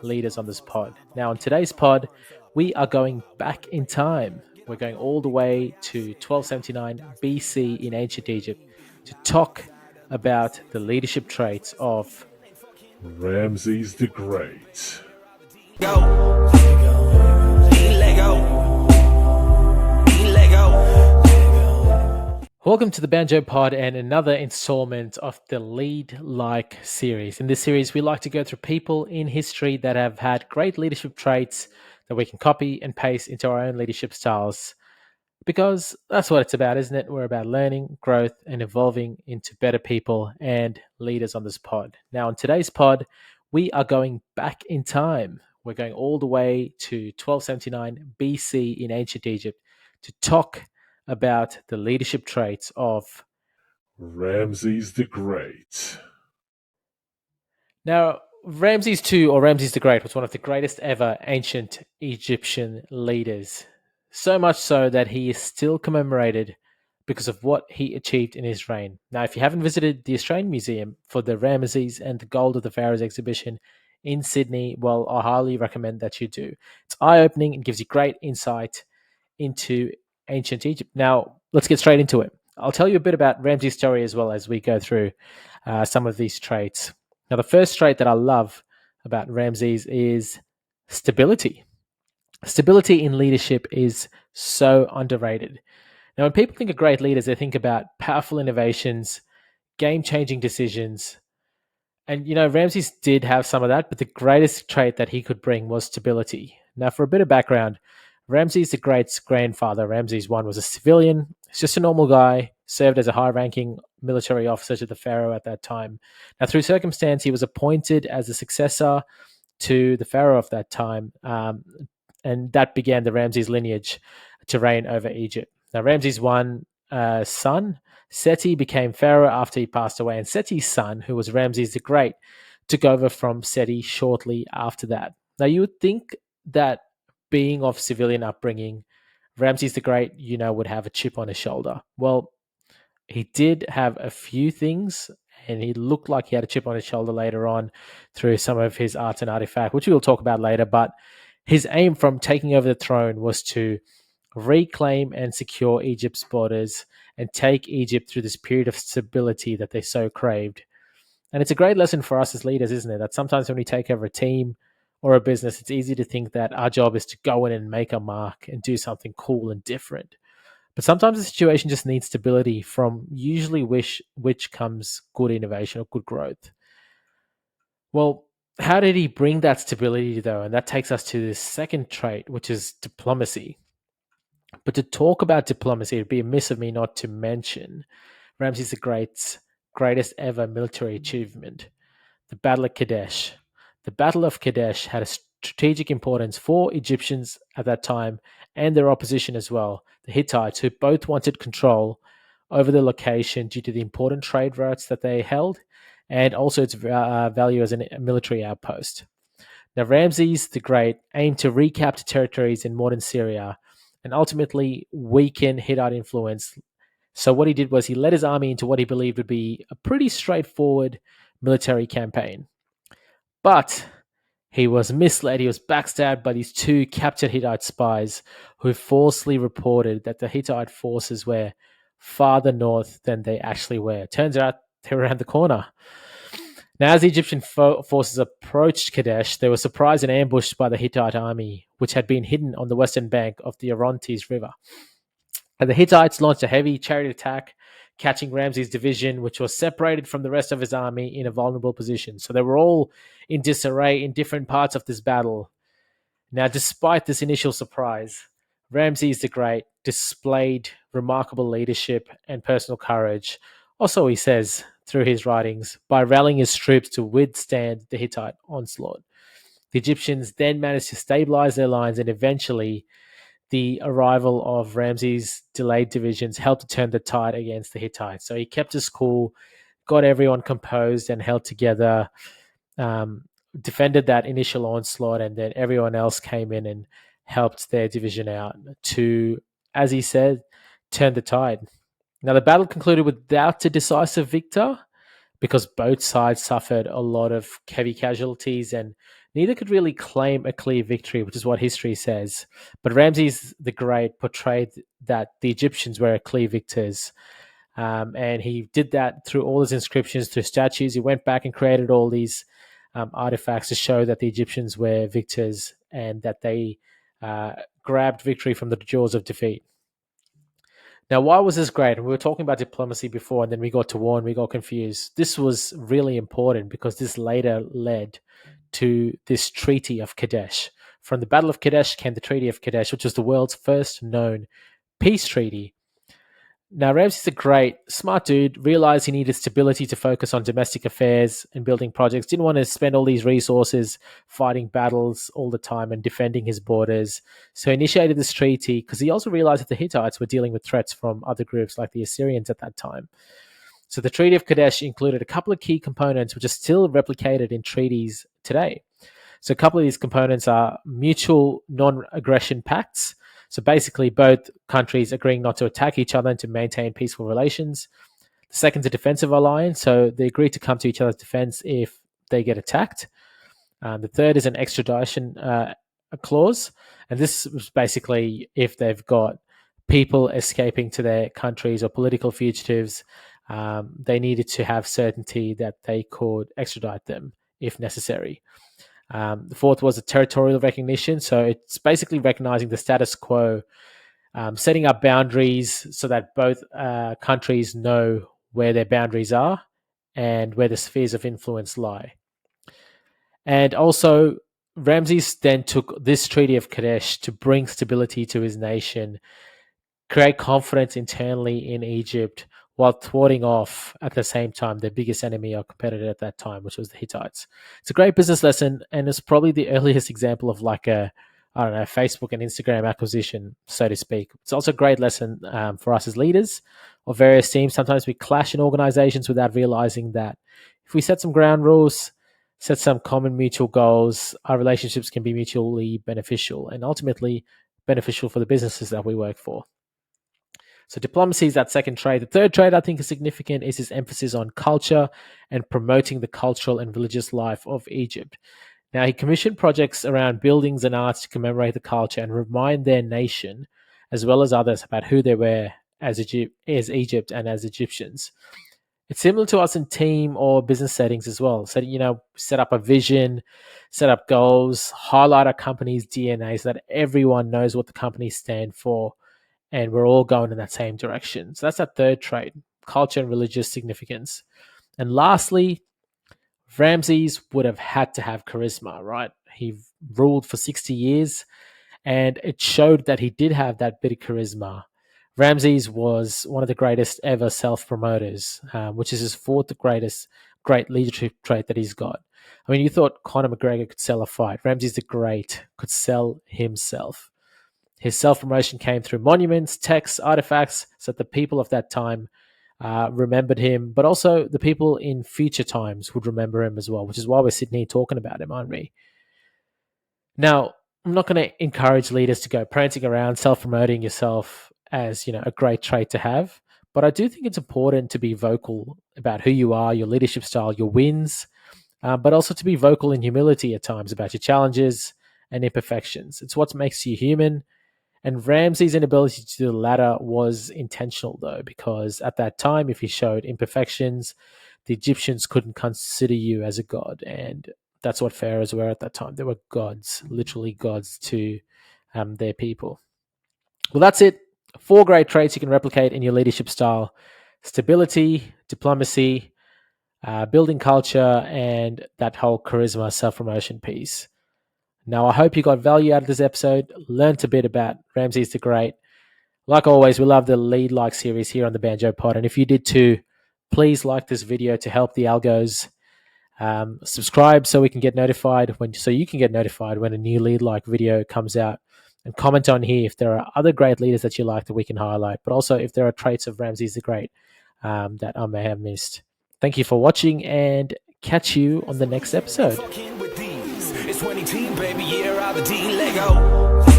leaders on this pod. Now, on today's pod, we are going back in time. We're going all the way to 1279 BC in ancient Egypt to talk about the leadership traits of Ramses the Great. Go. Let go. Let go. Welcome to the Banjo Pod and another installment of the Lead Like series. In this series, we like to go through people in history that have had great leadership traits that we can copy and paste into our own leadership styles. Because that's what it's about, isn't it? We're about learning, growth, and evolving into better people and leaders on this pod. Now, on today's pod, we are going back in time. We're going all the way to 1279 BC in ancient Egypt to talk about the leadership traits of. Ramses the Great. Now, Ramses II, or Ramses the Great, was one of the greatest ever ancient Egyptian leaders. So much so that he is still commemorated because of what he achieved in his reign. Now, if you haven't visited the Australian Museum for the Ramesses and the Gold of the Pharaohs exhibition in Sydney, well, I highly recommend that you do. It's eye-opening and gives you great insight into ancient Egypt. Now, let's get straight into it. I'll tell you a bit about Ramses' story as well as we go through some of these traits. Now, the first trait that I love about Ramses is stability. Stability in leadership is so underrated. Now, when people think of great leaders, they think about powerful innovations, game-changing decisions. And, Ramses did have some of that, but the greatest trait that he could bring was stability. Now, for a bit of background, Ramses the Great's grandfather, Ramses I, was a civilian. He's just a normal guy, served as a high-ranking military officer to the pharaoh at that time. Now, through circumstance, he was appointed as the successor to the pharaoh of that time, and that began the Ramses lineage to reign over Egypt. Now, Ramses I's son, Seti, became pharaoh after he passed away, and Seti's son, who was Ramses the Great, took over from Seti shortly after that. Now, you would think that being of civilian upbringing, Ramses the Great, would have a chip on his shoulder. Well, he did have a few things, and he looked like he had a chip on his shoulder later on through some of his arts and artifact, which we'll talk about later. But his aim from taking over the throne was to reclaim and secure Egypt's borders and take Egypt through this period of stability that they so craved. And it's a great lesson for us as leaders, isn't it? That sometimes when we take over a team or a business, it's easy to think that our job is to go in and make a mark and do something cool and different. But sometimes the situation just needs stability from usually which comes good innovation or good growth. Well, how did he bring that stability though? And that takes us to the second trait, which is diplomacy. But to talk about diplomacy, it'd be amiss of me not to mention Ramses the Great's greatest ever military achievement, the Battle of Kadesh. The Battle of Kadesh had a strategic importance for Egyptians at that time and their opposition as well, the Hittites, who both wanted control over the location due to the important trade routes that they held and also its value as a military outpost. Now, Ramses the Great aimed to recapture territories in modern Syria and ultimately weaken Hittite influence. So what he did was he led his army into what he believed would be a pretty straightforward military campaign. But he was misled. He was backstabbed by these two captured Hittite spies who falsely reported that the Hittite forces were farther north than they actually were. Turns out they were around the corner. Now, as the Egyptian forces approached Kadesh, they were surprised and ambushed by the Hittite army, which had been hidden on the western bank of the Orontes River. And the Hittites launched a heavy chariot attack, catching Ramses' division, which was separated from the rest of his army in a vulnerable position. So they were all in disarray in different parts of this battle. Now, despite this initial surprise, Ramses the Great displayed remarkable leadership and personal courage. Also, he says through his writings, by rallying his troops to withstand the Hittite onslaught. The Egyptians then managed to stabilize their lines, and eventually the arrival of Ramses' delayed divisions helped to turn the tide against the Hittites. So he kept his cool, got everyone composed and held together, defended that initial onslaught, and then everyone else came in and helped their division out to, as he said, turn the tide. Now, the battle concluded without a decisive victor because both sides suffered a lot of heavy casualties, and Neither could really claim a clear victory, which is what history says. But Ramses the Great portrayed that the Egyptians were clear victors. And he did that through all his inscriptions, through statues. He went back and created all these artifacts to show that the Egyptians were victors and that they grabbed victory from the jaws of defeat. Now, why was this great? We were talking about diplomacy before, and then we got to war and we got confused. This was really important because this later led to this Treaty of Kadesh. From the Battle of Kadesh came the Treaty of Kadesh, which was the world's first known peace treaty. Now, Ramses the Great, smart dude, realized he needed stability to focus on domestic affairs and building projects. Didn't want to spend all these resources fighting battles all the time and defending his borders. So he initiated this treaty because he also realized that the Hittites were dealing with threats from other groups like the Assyrians at that time. So the Treaty of Kadesh included a couple of key components which are still replicated in treaties today. So a couple of these components are mutual non-aggression pacts. So basically, both countries agreeing not to attack each other and to maintain peaceful relations. The second is a defensive alliance. So they agree to come to each other's defense if they get attacked. The third is an extradition clause. And this was basically if they've got people escaping to their countries or political fugitives, they needed to have certainty that they could extradite them if necessary. The fourth was a territorial recognition. So it's basically recognizing the status quo, setting up boundaries so that both countries know where their boundaries are and where the spheres of influence lie. And also, Ramses then took this Treaty of Kadesh to bring stability to his nation, create confidence internally in Egypt, while thwarting off at the same time their biggest enemy or competitor at that time, which was the Hittites. It's a great business lesson, and it's probably the earliest example of like a, I don't know, Facebook and Instagram acquisition, so to speak. It's also a great lesson for us as leaders of various teams. Sometimes we clash in organizations without realizing that if we set some ground rules, set some common mutual goals, our relationships can be mutually beneficial and ultimately beneficial for the businesses that we work for. So diplomacy is that second trait. The third trait I think is significant is his emphasis on culture and promoting the cultural and religious life of Egypt. Now, he commissioned projects around buildings and arts to commemorate the culture and remind their nation, as well as others, about who they were as Egypt and as Egyptians. It's similar to us in team or business settings as well. So, set up a vision, set up goals, highlight our company's DNA so that everyone knows what the company stands for, and we're all going in that same direction. So that's that third trait, culture and religious significance. And lastly, Ramses would have had to have charisma, right? He ruled for 60 years, and it showed that he did have that bit of charisma. Ramses was one of the greatest ever self-promoters, which is his fourth great leadership trait that he's got. I mean, you thought Conor McGregor could sell a fight. Ramses the Great could sell himself. His self-promotion came through monuments, texts, artifacts, so that the people of that time remembered him, but also the people in future times would remember him as well, which is why we're sitting here talking about him, aren't we? Now, I'm not going to encourage leaders to go prancing around, self-promoting yourself as, a great trait to have, but I do think it's important to be vocal about who you are, your leadership style, your wins, but also to be vocal in humility at times about your challenges and imperfections. It's what makes you human. And Ramses' inability to do the latter was intentional, though, because at that time, if you showed imperfections, the Egyptians couldn't consider you as a god. And that's what pharaohs were at that time. They were gods, literally gods to their people. Well, that's it. 4 great traits you can replicate in your leadership style: stability, diplomacy, building culture, and that whole charisma, self-promotion piece. Now, I hope you got value out of this episode, learned a bit about Ramses the Great. Like always, we love the Lead Like series here on the Banjo Pod. And if you did too, please like this video to help the algos. Subscribe so you can get notified when a new Lead Like video comes out. And comment on here if there are other great leaders that you like that we can highlight, but also if there are traits of Ramses the Great that I may have missed. Thank you for watching, and catch you on the next episode. It's 20 team, baby, yeah, out the D Lego.